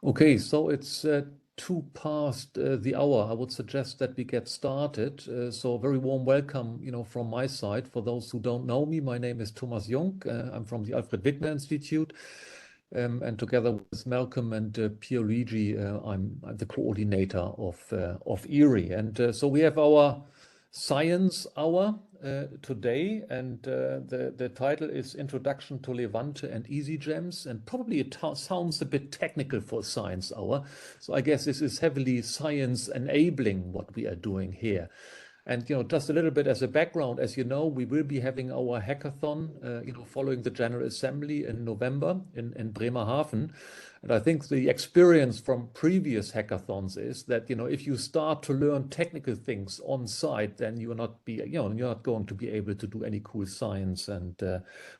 Okay, so it's 2 past the hour. I would suggest that we get started. So very warm welcome, from my side. For those who don't know me, my name is Thomas Jung. I'm from the Alfred Wigner Institute. And together with Malcolm and Pierluigi, I'm the coordinator of EERIE. And so we have our Science Hour today, and the title is Introduction to Levante and easy.gems, and probably it sounds a bit technical for a Science Hour. So I guess this is heavily science enabling what we are doing here. And just a little bit as a background, as you know, we will be having our hackathon, following the General Assembly in November in Bremerhaven. And I think the experience from previous hackathons is that if you start to learn technical things on site, then you're not going to be able to do any cool science and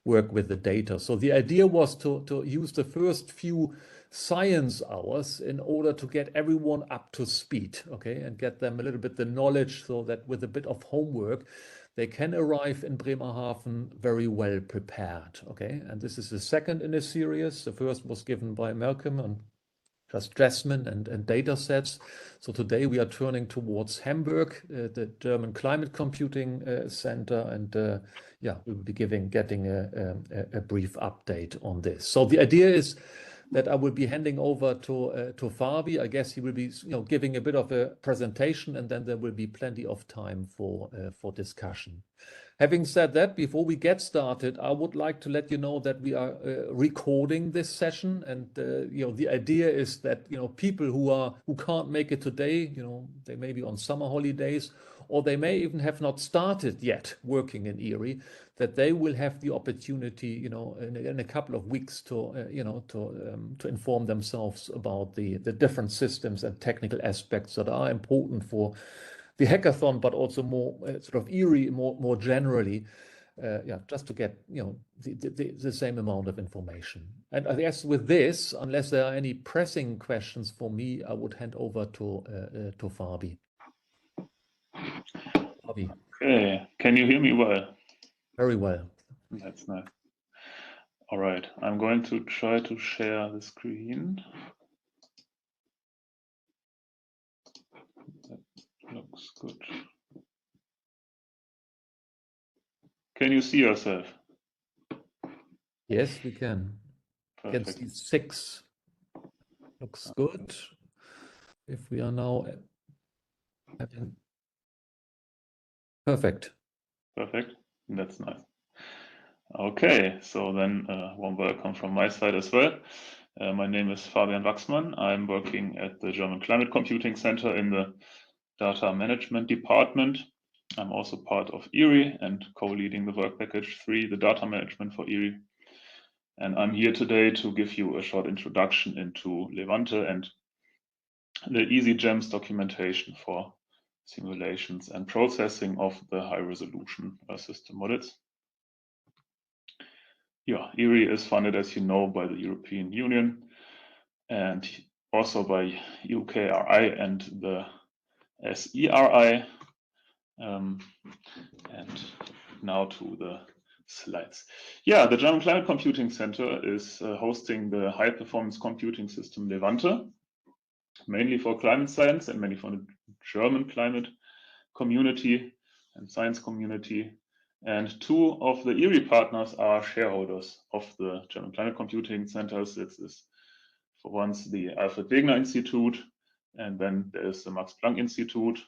work with the data. So the idea was to use the first few science hours in order to get everyone up to speed, okay, and get them a little bit the knowledge so that with a bit of homework, they can arrive in Bremerhaven very well prepared, okay? And this is the second in a series. The first was given by Malcolm on just Wachsmann and data sets. So today we are turning towards Hamburg, the German Climate Computing Center, and we will be getting a brief update on this. So the idea is that I will be handing over to Fabi. I guess he will be giving a bit of a presentation, and then there will be plenty of time for discussion. Having said that, before we get started, I would like to let you know that we are recording this session, and the idea is that people who can't make it today, they may be on summer holidays, or they may even have not started yet working in EERIE, that they will have the opportunity, in a couple of weeks to inform themselves about the different systems and technical aspects that are important for the hackathon, but also more sort of EERIE more generally, just to get the same amount of information. And I guess with this, unless there are any pressing questions for me, I would hand over to Fabi. Fabi. Okay, can you hear me well? Very well. That's nice. All right, I'm going to try to share the screen. That looks good. Can you see yourself? Yes, we can. Perfect. Can see 6. Looks good. If we are now having... Perfect. Perfect. That's nice. Okay, so then warm welcome from my side as well. My name is Fabian Wachsmann. I'm working at the German Climate Computing Center in the Data Management Department. I'm also part of EERIE and co-leading the work package 3, the data management for EERIE. And I'm here today to give you a short introduction into Levante and the easy.gems documentation for simulations and processing of the high-resolution system models. Yeah, EERIE is funded, as you know, by the European Union and also by UKRI and the SERI. And now to the slides. Yeah, the German Climate Computing Center is hosting the high-performance computing system Levante, mainly for climate science and mainly for the German climate community and science community. And 2 of the EERIE partners are shareholders of the German Climate Computing Centers. This is, for once, the Alfred Wigner Institute, and then there is the Max Planck Institute.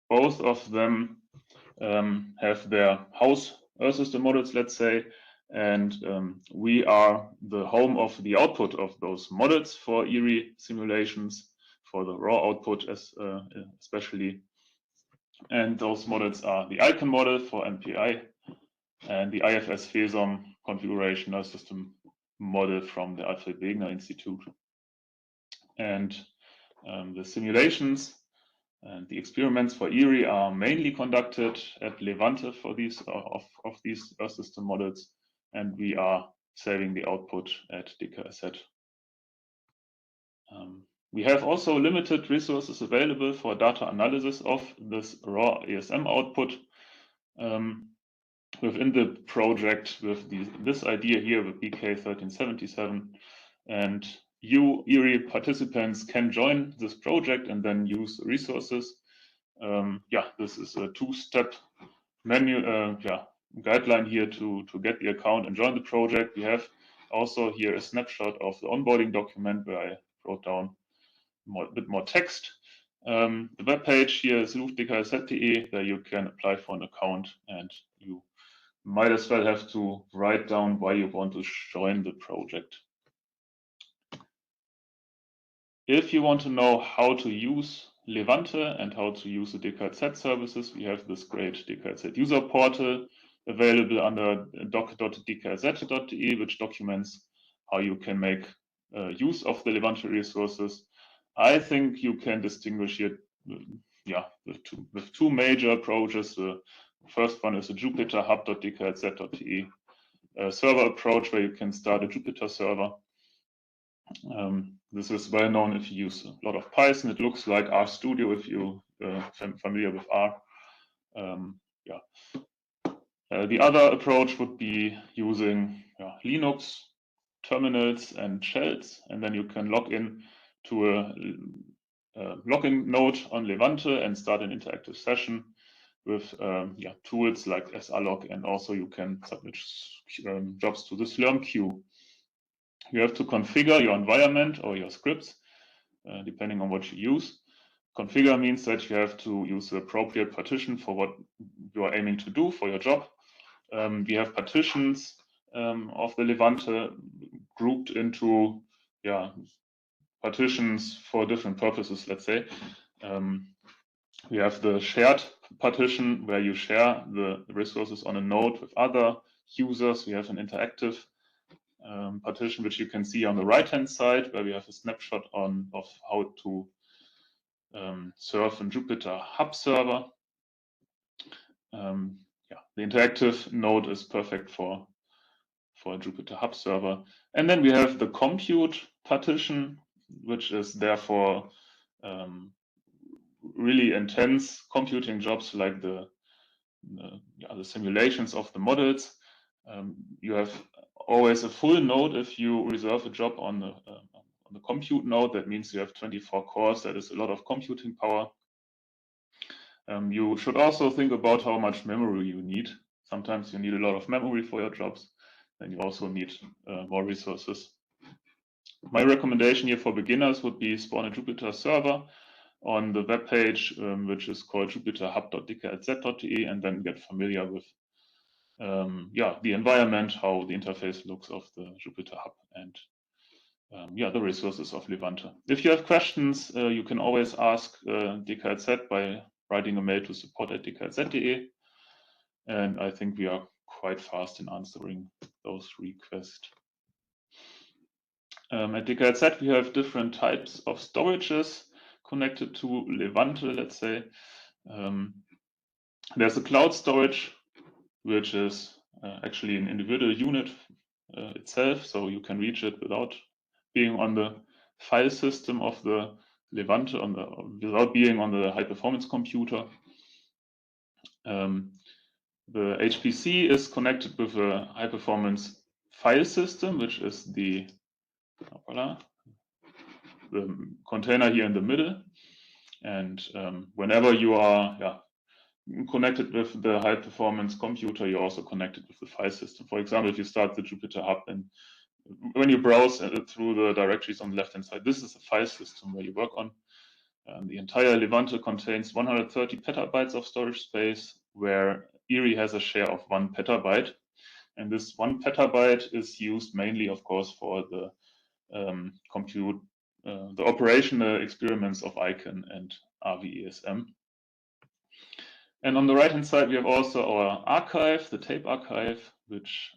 Both of them have their house Earth system models, let's say, and we are the home of the output of those models for EERIE simulations, for the raw output especially. And those models are the ICON model for MPI and the IFS FESOM configuration Earth system model from the Alfred Wigner Institute. And the simulations and the experiments for EERIE are mainly conducted at Levante for these of these Earth system models, and we are saving the output at DKRZ. We have also limited resources available for data analysis of this raw ASM output within the project with this idea here with BK1377. And you EERIE participants can join this project and then use the resources. This is a two-step menu, guideline here to get the account and join the project. We have also here a snapshot of the onboarding document where I wrote down a bit more text. The web page here is DKRZ.de, where you can apply for an account, and you might as well have to write down why you want to join the project. If you want to know how to use Levante and how to use the DKRZ services, we have this great DKRZ user portal available under doc.dkrz.de, which documents how you can make use of the Levante resources. I think you can distinguish here with two major approaches. The first one is the Jupyter hub.dkrz.de server approach, where you can start a Jupyter server. This is well known if you use a lot of Python. It looks like RStudio if you are familiar with R. The other approach would be using Linux terminals and shells, and then you can log in to a login node on Levante and start an interactive session with tools like srlog, and also you can submit jobs to the Slurm queue. You have to configure your environment or your scripts, depending on what you use. Configure means that you have to use the appropriate partition for what you are aiming to do for your job. We have partitions of the Levante grouped into partitions for different purposes, let's say. We have the shared partition where you share the resources on a node with other users. We have an interactive partition, which you can see on the right-hand side, where we have a snapshot of how to serve a Jupyter Hub server. The interactive node is perfect for a Jupyter Hub server. And then we have the compute partition, which is therefore really intense computing jobs like the simulations of the models. You have always a full node if you reserve a job on the compute node. That means you have 24 cores. That is a lot of computing power. You should also think about how much memory you need. Sometimes you need a lot of memory for your jobs, and you also need more resources. My recommendation here for beginners would be spawn a Jupyter server on the web page, which is called jupyterhub.dkrz.de, and then get familiar with the environment, how the interface looks of the Jupyter Hub, and the resources of Levante. If you have questions, you can always ask DKRZ by writing a mail to support@dkrz.de, and I think we are quite fast in answering those requests. At DKRZ, we have different types of storages connected to Levante, let's say. There's a cloud storage, which is actually an individual unit itself, so you can reach it without being on the file system of the Levante, without being on the high-performance computer. The HPC is connected with a high-performance file system, which is the container here in the middle. And whenever you are connected with the high-performance computer, you're also connected with the file system. For example, if you start the Jupyter Hub, and when you browse through the directories on the left-hand side, this is a file system where you work on. The entire Levante contains 130 petabytes of storage space, where EERIE has a share of 1 petabyte. And this 1 petabyte is used mainly, of course, for the the operational experiments of ICANN and RVESM. And on the right-hand side, we have also our archive, the tape archive, which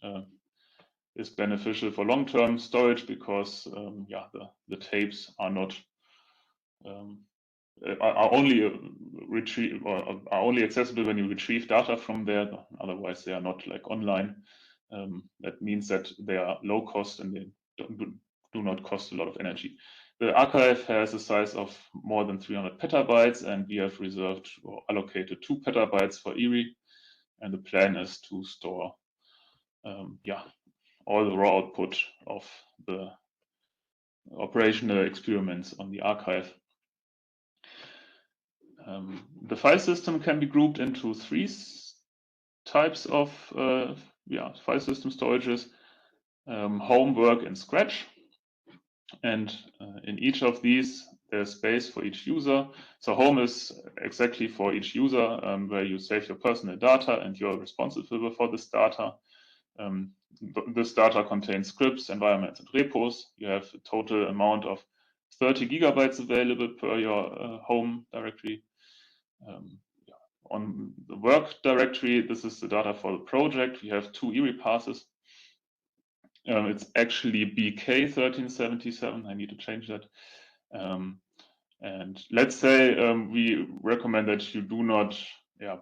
is beneficial for long-term storage because the tapes are not are only accessible when you retrieve data from there. Otherwise, they are not like online. That means that they are low cost and they do not cost a lot of energy. The archive has a size of more than 300 petabytes, and we have reserved or allocated 2 petabytes for EERIE. And the plan is to store all the raw output of the operational experiments on the archive. The file system can be grouped into three types of file system storages: home, work, and Scratch. And in each of these, there's space for each user. So home is exactly for each user, where you save your personal data and you're responsible for this data. This data contains scripts, environments, and repos. You have a total amount of 30 gigabytes available per your home directory. On the work directory, this is the data for the project. We have 2 EERIE passes. It's actually BK1377. I need to change that. And let's say we recommend that you do not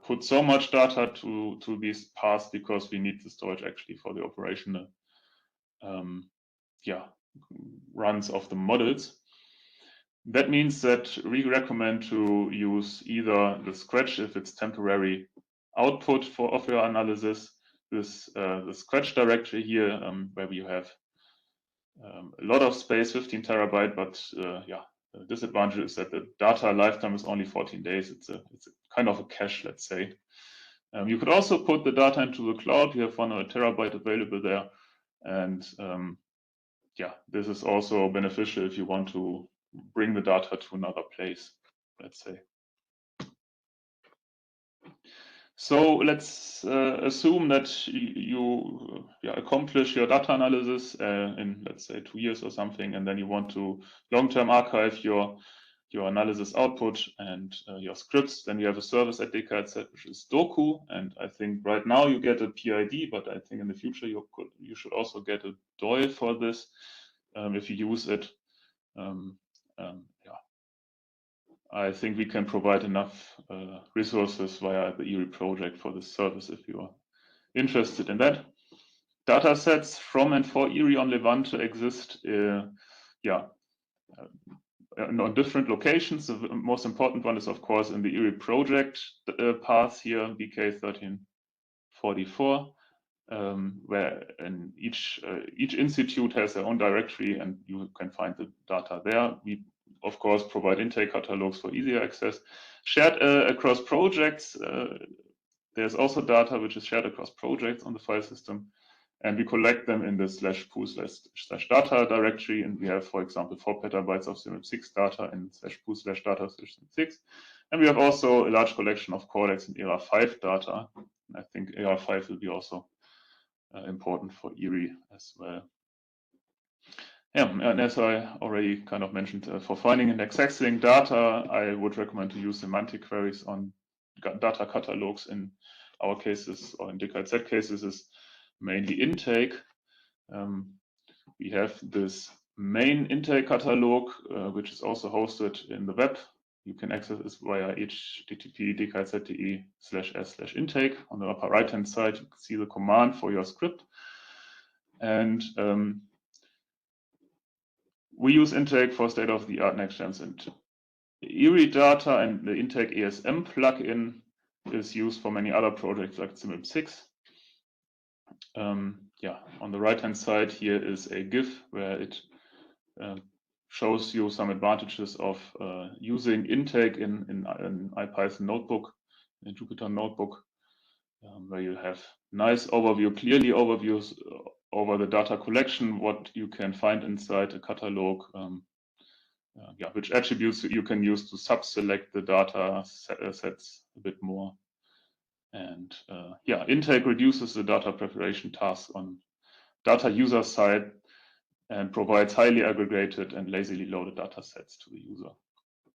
put so much data to these paths, because we need the storage actually for the operational runs of the models. That means that we recommend to use either the Scratch if it's temporary output of your analysis, the Scratch directory here, where we have a lot of space, 15 terabyte, but the disadvantage is that the data lifetime is only 14 days. It's a kind of a cache, let's say. You could also put the data into the cloud. You have 100 terabyte available there, and this is also beneficial if you want to bring the data to another place, let's say. So let's assume that you accomplish your data analysis in, let's say, 2 years or something, and then you want to long-term archive your analysis output and your scripts. Then you have a service at DKRZ, which is Doku, and I think right now you get a PID, but I think in the future you should also get a DOI for this if you use it. I think we can provide enough resources via the EERIE project for this service if you are interested in that. Data sets from and for EERIE on Levante exist on different locations. The most important one is, of course, in the EERIE project path here, BK1344, where each institute has their own directory and you can find the data there. We, of course, provide intake catalogs for easier access. Shared across projects, there's also data which is shared across projects on the file system, and we collect them in the /pool/data directory, and we have, for example, 4 petabytes of SIMIP6 data in /pool/data/SIMIP6, and we have also a large collection of codecs and ERA5 data. I think ERA5 will be also important for EERIE as well. Yeah, and as I already kind of mentioned, for finding and accessing data, I would recommend to use semantic queries on data catalogs. In our cases, or in DKRZ cases, is mainly intake. We have this main intake catalog, which is also hosted in the web. You can access this via http://dkrz.de/s/intake. On the upper right-hand side, you can see the command for your script. And we use intake for state-of-the-art next-gens, and EERIE data and the intake ESM plugin is used for many other projects like SIMIP6. On the right-hand side here is a GIF where it shows you some advantages of using intake in IPython notebook, in Jupyter notebook, where you have nice overview, clearly overviews over the data collection, what you can find inside a catalog, which attributes you can use to sub-select the data sets a bit more. And intake reduces the data preparation task on data user side and provides highly aggregated and lazily loaded data sets to the user.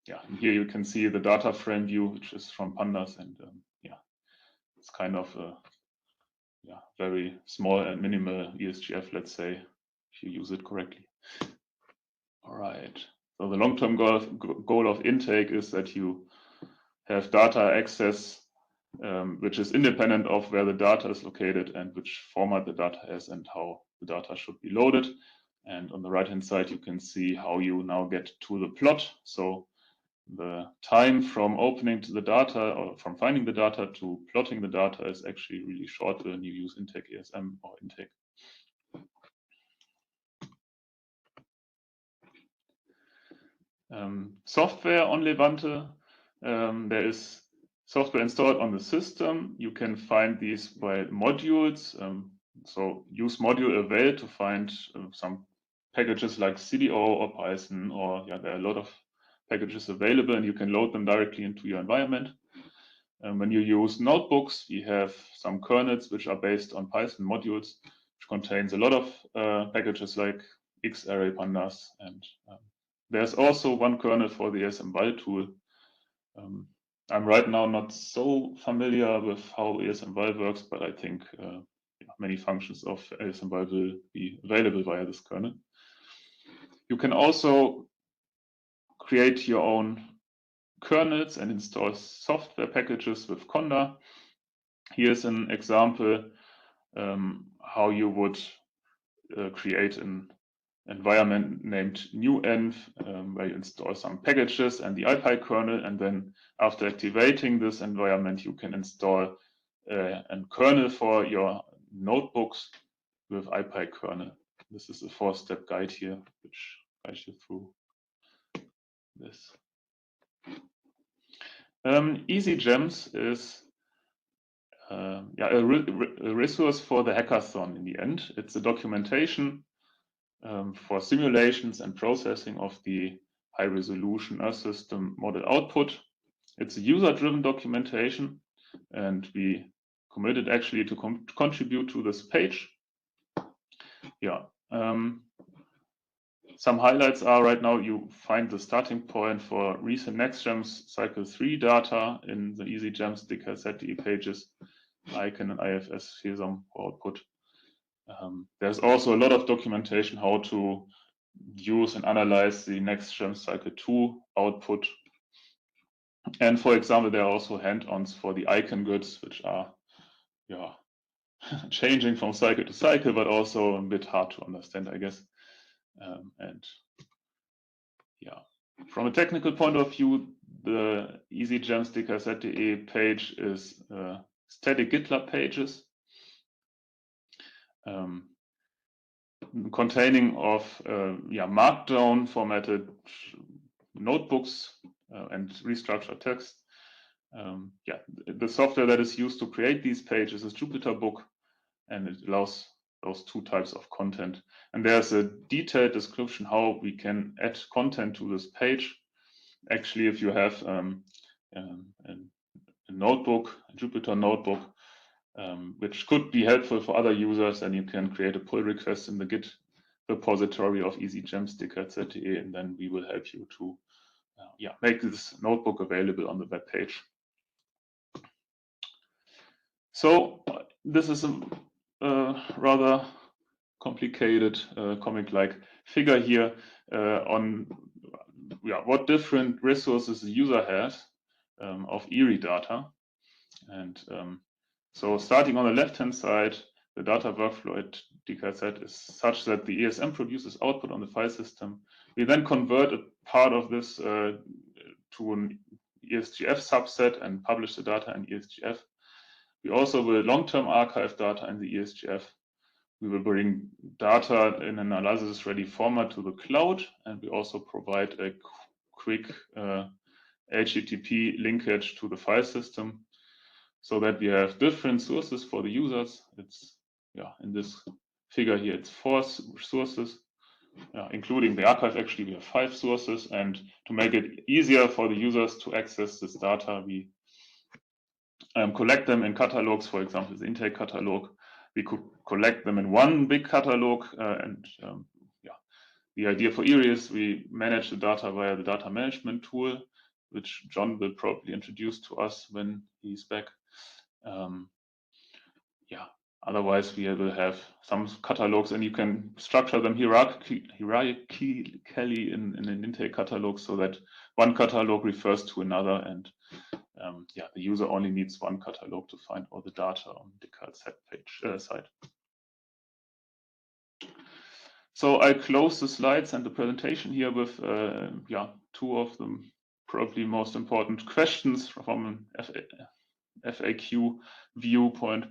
And here you can see the data frame view, which is from Pandas, and it's kind of a very small and minimal ESGF, let's say, if you use it correctly. All right. So the long-term goal of intake is that you have data access which is independent of where the data is located and which format the data is and how the data should be loaded. And on the right-hand side, you can see how you now get to the plot. So the time from opening to the data, or from finding the data to plotting the data, is actually really short when you use intake ESM or intake. Software on Levante. There is software installed on the system. You can find these by modules. So use module avail to find some packages like CDO or Python, or yeah, there are a lot of packages available, and you can load them directly into your environment. When you use notebooks, we have some kernels which are based on Python modules, which contains a lot of packages like EERIE pandas, and there's also one kernel for the ESMVal tool. I'm right now not so familiar with how ESMVal works, but I think many functions of ESMVal will be available via this kernel. You can also create your own kernels and install software packages with Conda. Here's an example how you would create an environment named new-env, where you install some packages and the IPy kernel, and then after activating this environment, you can install a kernel for your notebooks with IPy kernel. This is a 4-step guide here, which guides you through this. EasyGems is a resource for the hackathon in the end. It's a documentation for simulations and processing of the high-resolution Earth system model output. It's a user-driven documentation, and we committed actually to contribute to this page. Yeah. Some highlights are right now you find the starting point for recent NextGems Cycle 3 data in the EasyGems DKRZ pages, icon and IFS FESOM output. There's also a lot of documentation how to use and analyze the NextGems Cycle 2 output. And for example, there are also hand-ons for the icon grids, which are changing from cycle to cycle, but also a bit hard to understand, I guess. From a technical point of view, the EasyGems DKRZ page is static GitLab pages containing of markdown formatted notebooks and restructured text. The software that is used to create these pages is JupyterBook, and it allows those two types of content. And there's a detailed description how we can add content to this page. Actually, if you have a notebook, a Jupyter notebook, which could be helpful for other users, and you can create a pull request in the Git repository of EasyGems DKRZ, and then we will help you to make this notebook available on the web page. So this is a rather complicated comic-like figure here on what different resources the user has of EERIE data. And so starting on the left-hand side, the data workflow at DKRZ is such that the ESM produces output on the file system. We then convert a part of this to an ESGF subset and publish the data in ESGF. We also will long-term archive data in the ESGF. We will bring data in an analysis-ready format to the cloud, and we also provide a quick HTTP linkage to the file system so that we have different sources for the users. It's in this figure here, it's 4 sources, including the archive. Actually, we have 5 sources, and to make it easier for the users to access this data, we collect them in catalogs. For example, the intake catalog. We could collect them in one big catalog, the idea for EERIE is we manage the data via the data management tool, which John will probably introduce to us when he's back. Otherwise we will have some catalogs, and you can structure them hierarchically in an intake catalog so that one catalog refers to another, and the user only needs one catalog to find all the data on the DKRZ page site. So I close the slides and the presentation here with 2 of the probably most important questions from an FAQ viewpoint.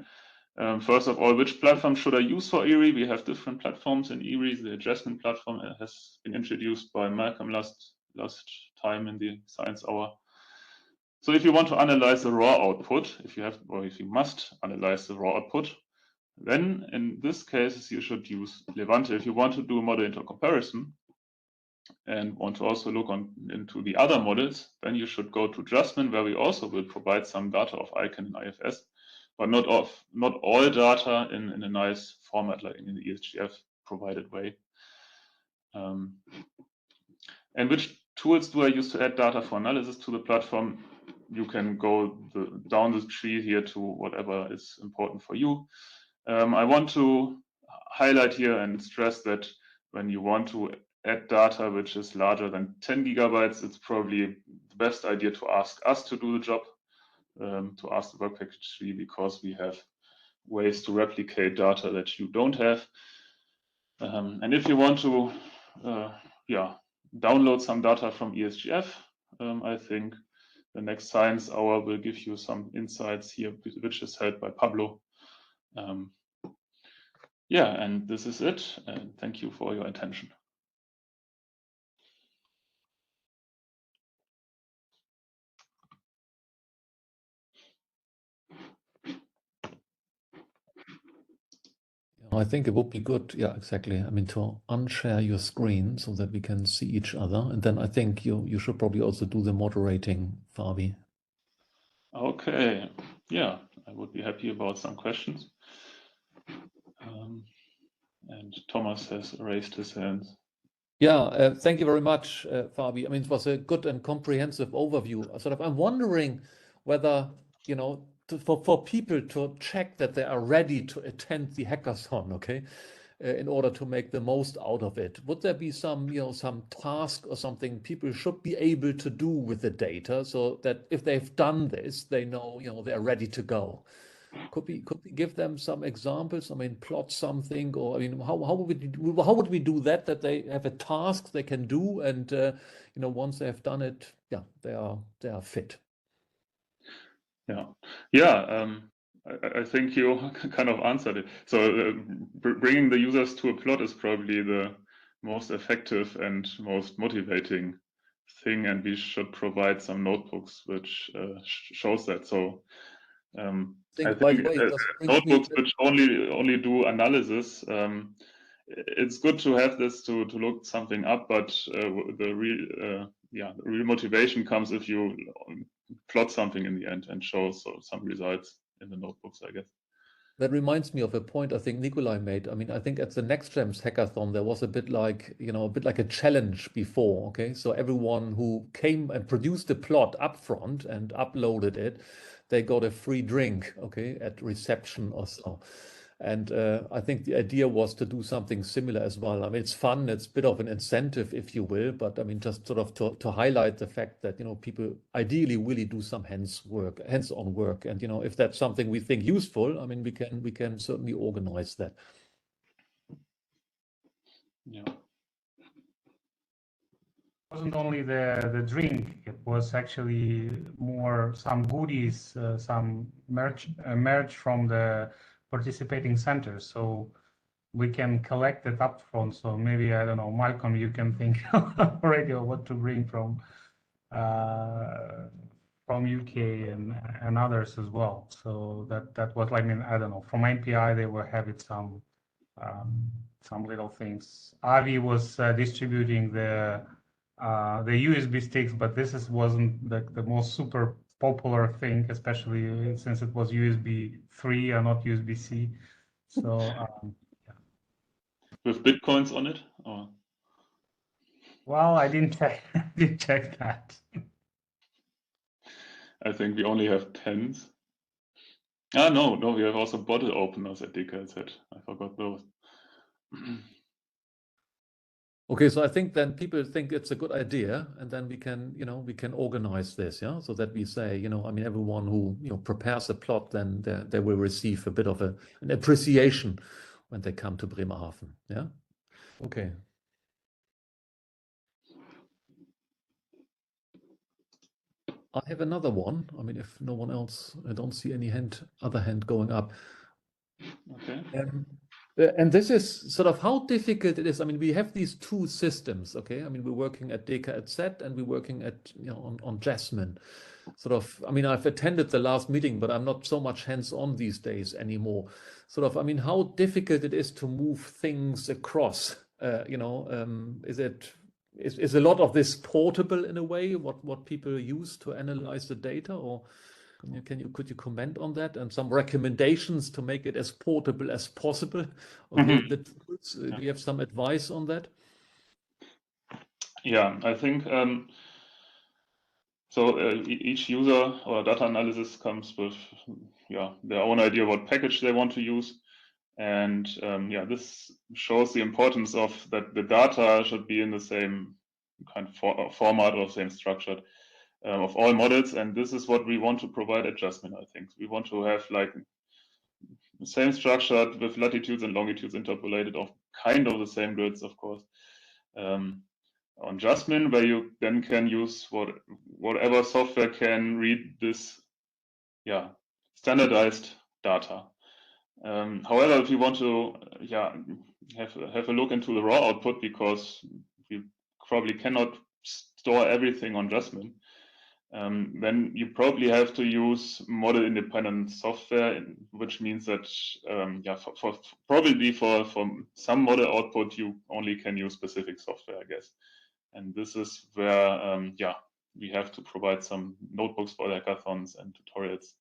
First of all, which platform should I use for EERIE? We have different platforms in EERIE. The adjustment platform has been introduced by Malcolm last last time in the science hour. So if you want to analyze the raw output, if you must analyze the raw output, then in this case you should use Levante. If you want to do a model intercomparison and want to also look into the other models, then you should go to Wachsmann, where we also will provide some data of ICANN and IFS, but not all data in a nice format like in the ESGF provided way. And which tools do I use to add data for analysis to the platform? You can go down the tree here to whatever is important for you. I want to highlight here and stress that when you want to add data which is larger than 10 gigabytes, it's probably the best idea to ask us to do the job, to ask the work package tree, because we have ways to replicate data that you don't have. And if you want to download some data from ESGF, I think the next science hour will give you some insights here, which is held by Pablo. And this is it. And thank you for your attention. I think it would be good, yeah, exactly. I mean, to unshare your screen so that we can see each other. And then I think you should probably also do the moderating, Fabi. Okay, yeah, I would be happy about some questions. And Thomas has raised his hand. Yeah, thank you very much, Fabi. I mean, it was a good and comprehensive overview. I'm wondering whether, for people to check that they are ready to attend the hackathon, okay, in order to make the most out of it. Would there be some, some task or something people should be able to do with the data so that if they've done this, they know, they're ready to go? Could we give them some examples? I mean, plot something, or I mean, how would we do that? That they have a task they can do, and once they have done it, yeah, they are fit. I think you kind of answered it. So bringing the users to a plot is probably the most effective and most motivating thing, and we should provide some notebooks which shows that. So I think notebooks which only do analysis. It's good to have this to look something up, but the real motivation comes if you plot something in the end and show some results in the notebooks, I guess. That reminds me of a point I think Nikolai made. I mean, I think at the NextGems hackathon, there was a bit like a challenge before, okay? So everyone who came and produced a plot upfront and uploaded it, they got a free drink, okay, at reception or so. And I think the idea was to do something similar as well. I mean, it's fun, it's a bit of an incentive, if you will, but I mean, just sort of to highlight the fact that, people ideally really do some hands-on work. And, if that's something we think useful, I mean, we can certainly organize that. Yeah. It wasn't only the drink, it was actually more some goodies, some merch from the participating centers. So we can collect it up front. So maybe, I don't know, Malcolm, you can think already of what to bring from UK and others as well. So that was, I mean, I don't know, from NPI they were having some little things. Avi was distributing the USB sticks, but this wasn't the most super popular thing, especially since it was USB 3 and not USB C. So with bitcoins on it, or? Well, I didn't check that. I think we only have pens. No, we have also bottle openers at DKRZ. I forgot those. Okay, so I think then people think it's a good idea, and then we can organize this, yeah, so that we say, I mean, everyone who prepares a plot, then they will receive a bit of an appreciation when they come to Bremerhaven, yeah. Okay. I have another one. I mean, if no one else, I don't see any other hand going up. Okay. And this is sort of how difficult it is. I mean, we have these two systems, okay? I mean, we're working at DKRZ and we're working at, on Jasmine. Sort of, I mean, I've attended the last meeting, but I'm not so much hands-on these days anymore. Sort of, I mean, how difficult it is to move things across, is a lot of this portable in a way, what people use to analyze the data, or could you comment on that and some recommendations to make it as portable as possible? Or do you have some advice on that? Yeah, I think so. Each user or data analysis comes with their own idea what package they want to use, and this shows the importance of that the data should be in the same kind of format or same structure of all models, and this is what we want to provide at Jasmine. I think we want to have like the same structure with latitudes and longitudes interpolated of kind of the same grids, of course, on Jasmine, where you then can use whatever software can read this standardized data. However, if you want to have a look into the raw output, because we probably cannot store everything on Jasmine, then you probably have to use model independent software, which means that probably for some model output you only can use specific software, I guess. And this is where we have to provide some notebooks for the hackathons and tutorials.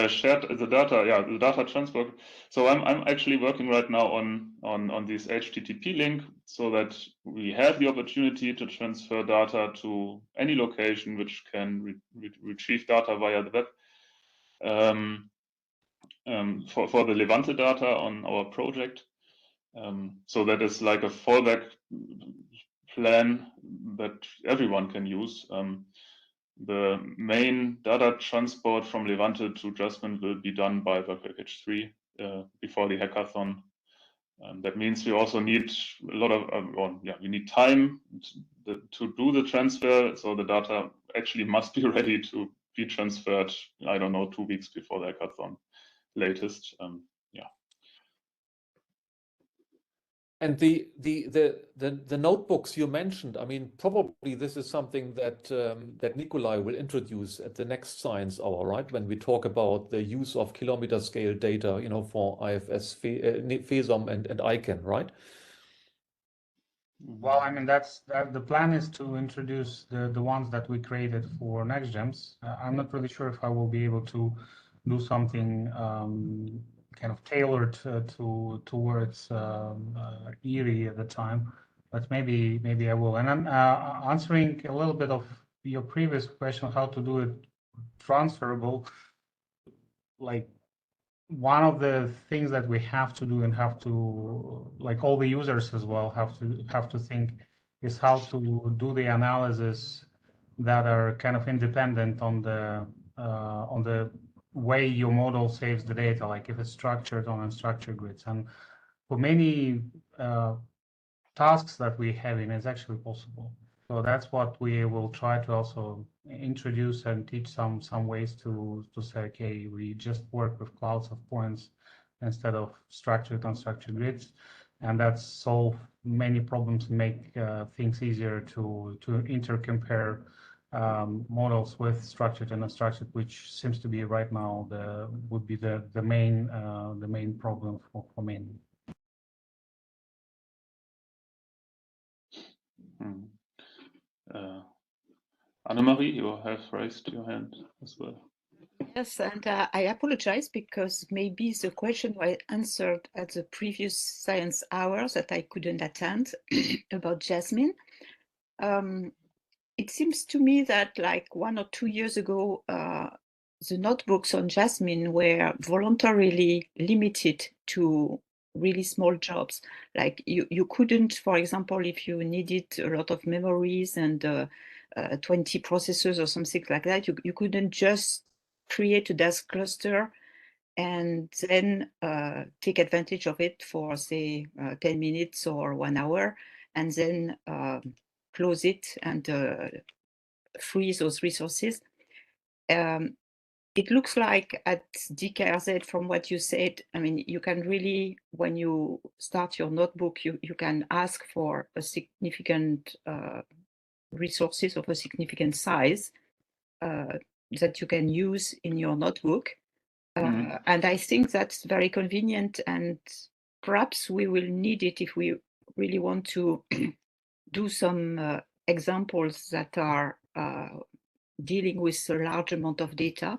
Shared the data transfer. So I'm actually working right now on this HTTP link, so that we have the opportunity to transfer data to any location which can retrieve data via the web. For the Levante data on our project. So that is like a fallback plan that everyone can use. The main data transport from Levante to Jasmine will be done by work package 3 before the hackathon. That means we also need a lot of, we need time to do the transfer. So the data actually must be ready to be transferred, I don't know, 2 weeks before the hackathon latest. And the notebooks you mentioned, I mean, probably this is something that Nikolai will introduce at the next Science Hour, right? When we talk about the use of kilometer scale data, for IFS, FESOM and ICANN, right? Well, I mean, the plan is to introduce the ones that we created for NextGems. I'm not really sure if I will be able to do something kind of tailored towards EERIE at the time, but maybe I will. And I'm answering a little bit of your previous question, how to do it transferable. Like, one of the things that we have to do and have to, like all the users as well, have to think is how to do the analysis that are kind of independent on the way your model saves the data, like if it's structured on unstructured grids. And for many tasks that we have in, it's actually possible. So that's what we will try to also introduce and teach some ways to say, okay, we just work with clouds of points instead of structured unstructured grids, and that's solve many problems, make things easier to intercompare models with structured and unstructured, which seems to be right now would be the main problem for many. Annemarie, you have raised your hand as well. Yes, and I apologize because maybe the question was answered at the previous Science Hours that I couldn't attend about Jasmine. It seems to me that like 1 or 2 years ago, the notebooks on Jasmine were voluntarily limited to really small jobs. Like you couldn't, for example, if you needed a lot of memories and 20 processors or something like that, you couldn't just create a desk cluster and then take advantage of it for, say, 10 minutes or 1 hour, and then close it and freeze those resources. it looks like at DKRZ, from what you said, I mean, you can really, when you start your notebook, you can ask for a significant resources of a significant size that you can use in your notebook. And I think that's very convenient, and perhaps we will need it if we really want to do some examples that are dealing with a large amount of data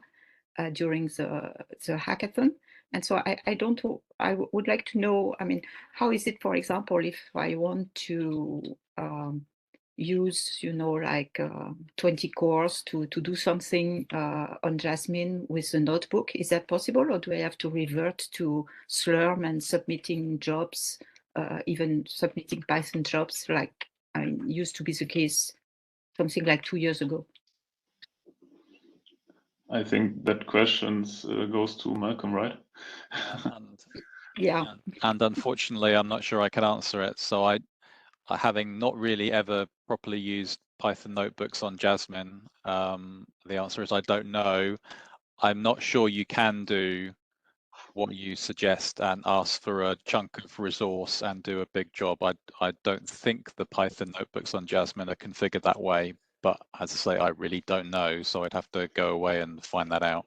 during the hackathon. And so I would like to know, I mean, how is it, for example, if I want to use, you know, like 20 cores to do something on Jasmine with a notebook? Is that possible, or do I have to revert to Slurm and submitting jobs, even submitting Python jobs, like I mean, used to be the case something like 2 years ago? I think that question goes to Malcolm, right? Yeah. And unfortunately, I'm not sure I can answer it. So I having not really ever properly used Python notebooks on Jasmine, the answer is I don't know. I'm not sure you can do what you suggest and ask for a chunk of resource and do a big job. I don't think the Python notebooks on Jasmine are configured that way, but as I say, I really don't know, so I'd have to go away and find that out.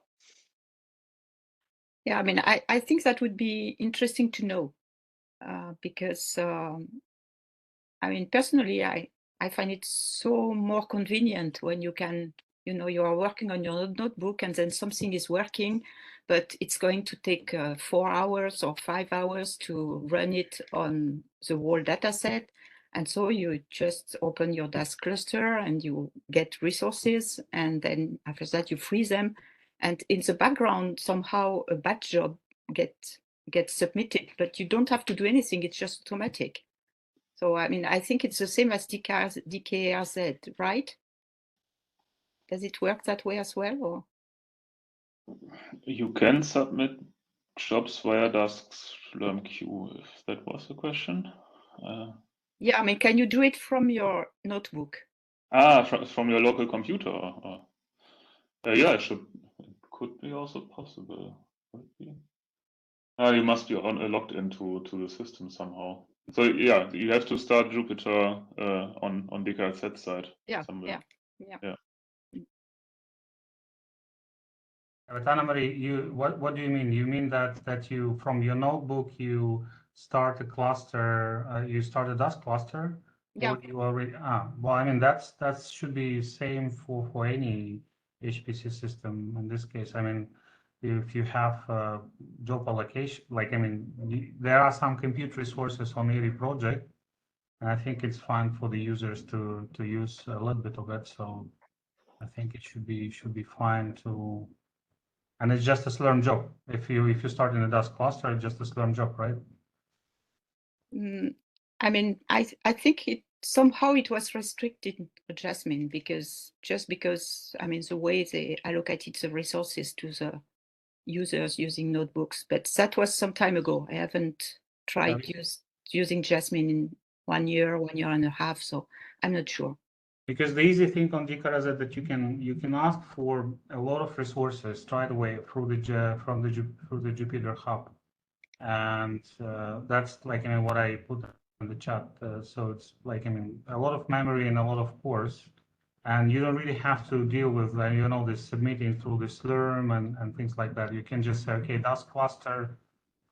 Yeah, I mean, I think that would be interesting to know, because I mean, personally, I find it so more convenient when you can, you know, you are working on your notebook and then something is working, but it's going to take 4 hours or 5 hours to run it on the whole data set. And so you just open your Dask cluster and you get resources, and then after that you free them. And in the background, somehow a batch job gets submitted, but you don't have to do anything, it's just automatic. So, I mean, I think it's the same as DKRZ, right? Does it work that way as well, or? You can submit jobs via Dask's Slurm queue, if that was the question. Yeah, I mean, can you do it from your notebook? From your local computer? Yeah, it could be also possible. You must be logged into the system somehow. So yeah, you have to start Jupyter on DKRZ side. Yeah, somewhere. yeah. But Anna-Marie, what do you mean? You mean that you, from your notebook, you start a cluster, you start a Dask cluster? Yeah. Or you already, well, I mean, that should be same for any HPC system. In this case, I mean, if you have job allocation, like, I mean, there are some compute resources on EERIE project, and I think it's fine for the users to use a little bit of it. So I think it should be fine to. And it's just a Slurm job. If you start in a Dask cluster, it's just a Slurm job, right? I mean, I think somehow it was restricted to Jasmine because I mean the way they allocated the resources to the users using notebooks, but that was some time ago. I haven't tried using Jasmine in 1 year, 1 year and a half, so I'm not sure. Because the easy thing on DKRZ that you can ask for a lot of resources straight away through the Jupyter Hub, and that's like, I mean, what I put in the chat. So it's like, I mean, a lot of memory and a lot of cores, and you don't really have to deal with you know, this submitting through the Slurm and things like that. You can just say, okay, Dask cluster,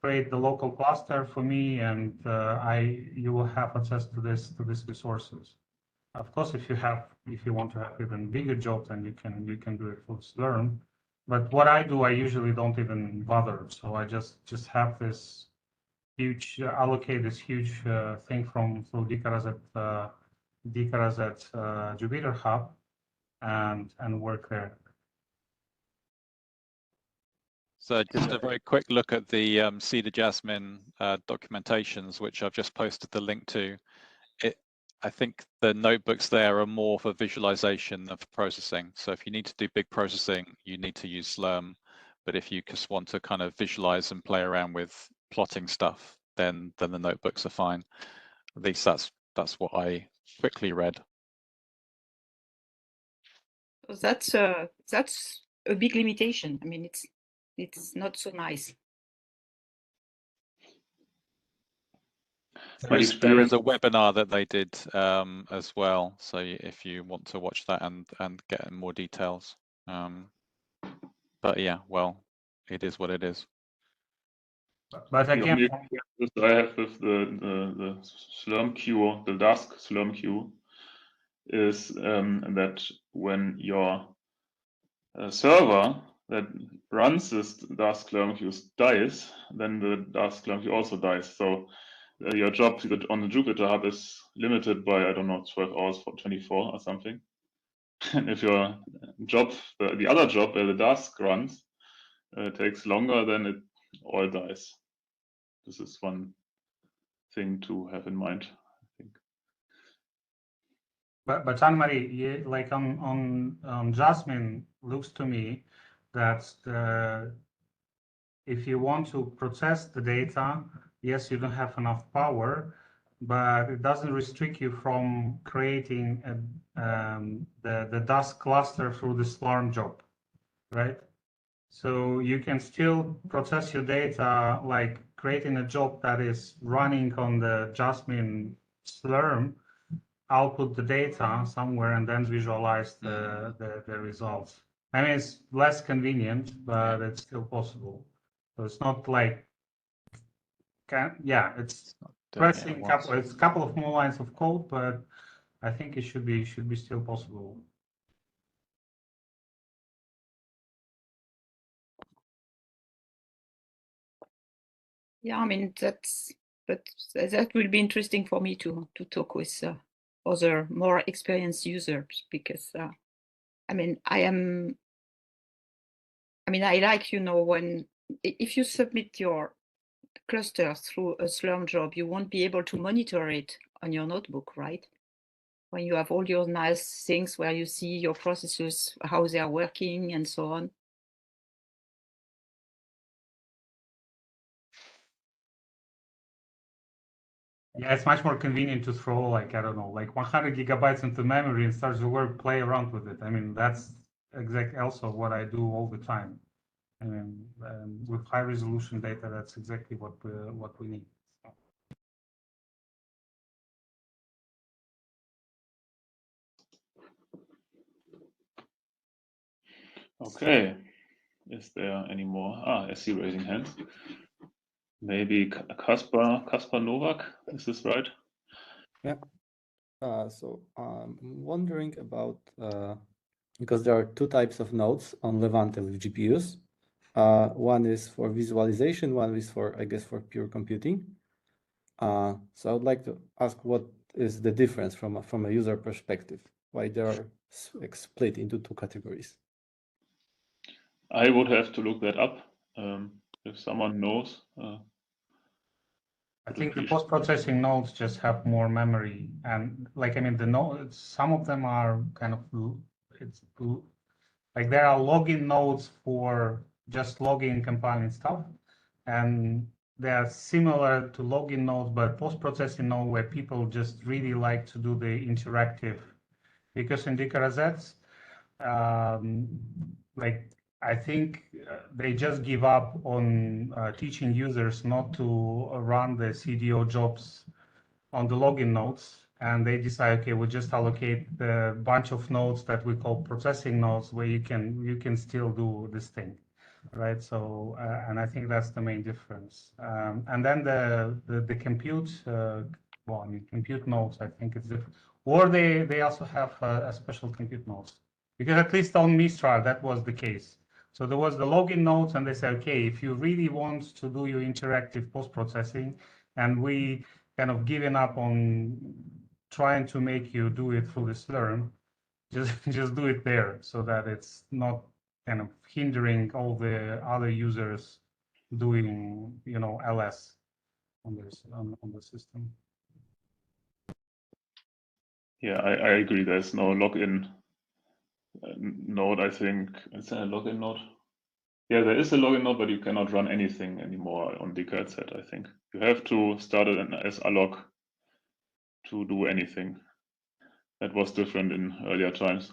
create the local cluster for me, and you will have access to these resources. Of course, if you want to have even bigger jobs, then you can do it full Slurm. But what I do, I usually don't even bother. So I just have this huge allocate this huge thing from DKRZ Jupyter Hub and work there. So just a very quick look at the Cedar Jasmine documentations, which I've just posted the link to. I think the notebooks there are more for visualization than for processing. So if you need to do big processing, you need to use Slurm. But if you just want to kind of visualize and play around with plotting stuff, then the notebooks are fine. At least that's what I quickly read. That's a big limitation. I mean, it's not so nice. There is a webinar that they did as well, so if you want to watch that and get more details. But yeah, well, it is what it is. But again, I have with the Slurm queue, the Dask Slurm queue, is that when your server that runs this Dask Slurm queue dies, then the Dask Slurm queue also dies. So your job on the Jupyter Hub is limited by, I don't know, 12 hours for 24 or something. And if your job, the other job where the Dask runs, takes longer, then it all dies. This is one thing to have in mind, I think. But Anne-Marie, like on Jasmine, looks to me that if you want to process the data, yes, you don't have enough power, but it doesn't restrict you from creating the Dask cluster through the Slurm job, right? So you can still process your data, like creating a job that is running on the Jasmine Slurm, output the data somewhere, and then visualize the results. I mean, it's less convenient, but it's still possible. So it's not like, it's pressing it's a couple of more lines of code, but I think it should be still possible. Yeah, I mean that will be interesting for me to talk with other more experienced users, because I like, when if you submit your cluster through a Slurm job, you won't be able to monitor it on your notebook, right? When you have all your nice things where you see your processes, how they are working and so on. Yeah, it's much more convenient to throw, like, I don't know, like 100 gigabytes into memory and start to play around with it. I mean, that's exactly also what I do all the time. I mean, with high resolution data, that's exactly what we need. Okay, is there any more? I see raising hands. Maybe Kaspar Novak, is this right? Yeah. So I'm wondering about, because there are two types of nodes on Levante with GPUs. One is for visualization, one is for, I guess, for pure computing. So I would like to ask, what is the difference from a user perspective? Why they are split into two categories? I would have to look that up. If someone knows. I think the post-processing nodes just have more memory, and like, I mean, the nodes, some of them are kind of, it's like there are login nodes for just logging, compiling stuff, and they are similar to login nodes, but post-processing node where people just really like to do the interactive, because in DKRZ, like, I think they just give up on teaching users not to run the CDO jobs on the login nodes, and they decide, okay, we'll just allocate the bunch of nodes that we call processing nodes, where you can still do this thing, right? So, and I think that's the main difference. And then the compute, well, I mean, compute nodes, I think it's different, or they also have a special compute nodes, because at least on Mistral that was the case. So there was the login nodes, and they said, okay, if you really want to do your interactive post-processing, and we kind of given up on trying to make you do it through the Slurm, just do it there, so that it's not kind of hindering all the other users doing, LS on the system. Yeah, I agree. There's no login node, I think. Is there a login node? Yeah, there is a login node, but you cannot run anything anymore on DKRZ, I think. You have to start it as alloc to do anything. That was different in earlier times.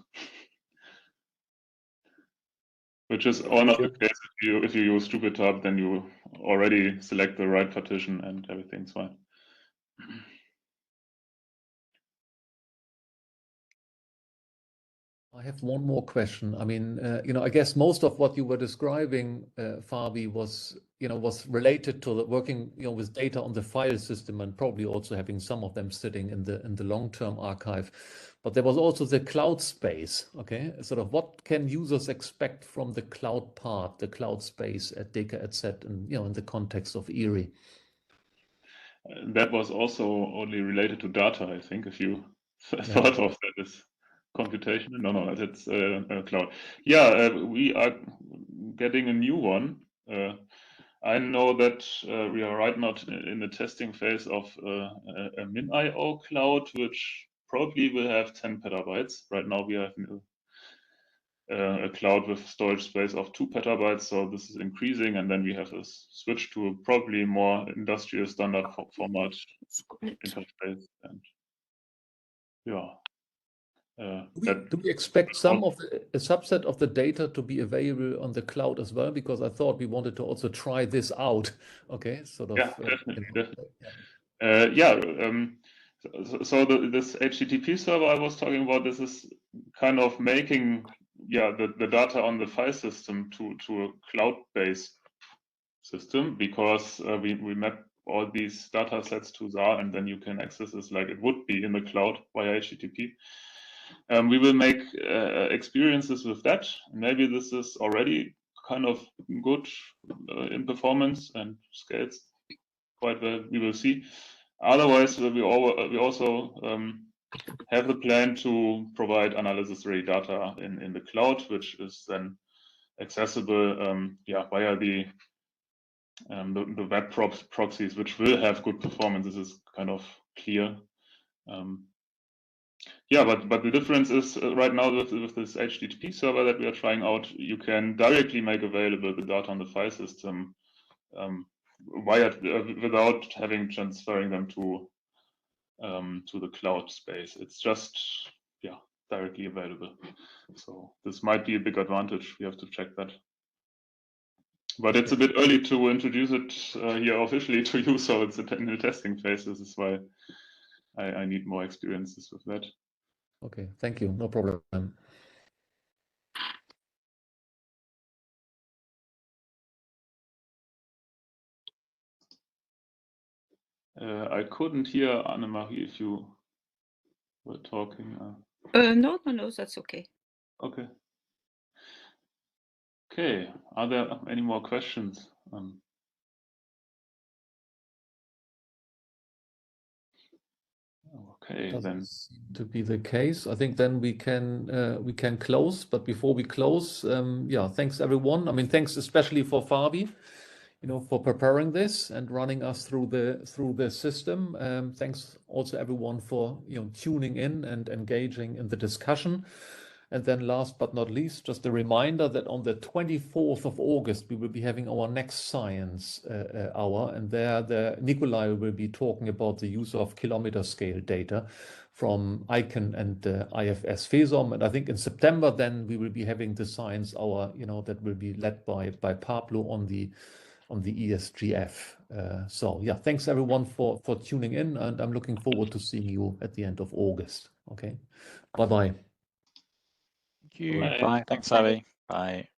which is all not the case if you use StupidTab, then you already select the right partition and everything's fine. I have one more question. I mean, I guess most of what you were describing, Fabi, was related to the working, with data on the file system and probably also having some of them sitting in the long-term archive. But there was also the cloud space. Okay, sort of what can users expect from the cloud part, the cloud space at DKRZ, and in the context of EERIE? That was also only related to data, I think. If you thought of that as computation, no, that's cloud. Yeah, we are getting a new one. I know that we are right now in the testing phase of a min.io cloud, which probably will have 10 petabytes. Right now we have a cloud with storage space of 2 petabytes, so this is increasing, and then we have a switch to a probably more industrial standard format interface. And yeah. Do we expect some of a subset of the data to be available on the cloud as well? Because I thought we wanted to also try this out. Okay, sort of. Yeah, definitely. This HTTP server I was talking about, this is kind of making the data on the file system to a cloud-based system, because we map all these data sets to ZAR, and then you can access this like it would be in the cloud via HTTP. We will make experiences with that. Maybe this is already kind of good in performance and scales quite well. We will see. Otherwise, we also have the plan to provide analysis-ready data in the cloud, which is then accessible via the web proxies, which will have good performance. This is kind of clear. But the difference is right now with this HTTP server that we are trying out, you can directly make available the data on the file system without transferring them to the cloud space. It's just directly available. So this might be a big advantage. We have to check that. But it's a bit early to introduce it here officially to you, so it's in the testing phase. This is why I need more experiences with that. Okay, thank you. No problem. I couldn't hear Annemarie if you were talking. No, that's okay. Okay. Okay, are there any more questions? Okay, then seem to be the case. I think then we can close. But before we close, thanks everyone. I mean, thanks especially for Fabi, for preparing this and running us through the system. Thanks also everyone for tuning in and engaging in the discussion. And then last but not least, just a reminder that on the 24th of August, we will be having our next science hour. And there, Nikolai will be talking about the use of kilometer scale data from ICANN and IFS FESOM. And I think in September, then we will be having the science hour, that will be led by Pablo on the ESGF. So thanks everyone for tuning in, and I'm looking forward to seeing you at the end of August. Okay, bye-bye. Thank you. Bye. Thanks, Fabi. Bye.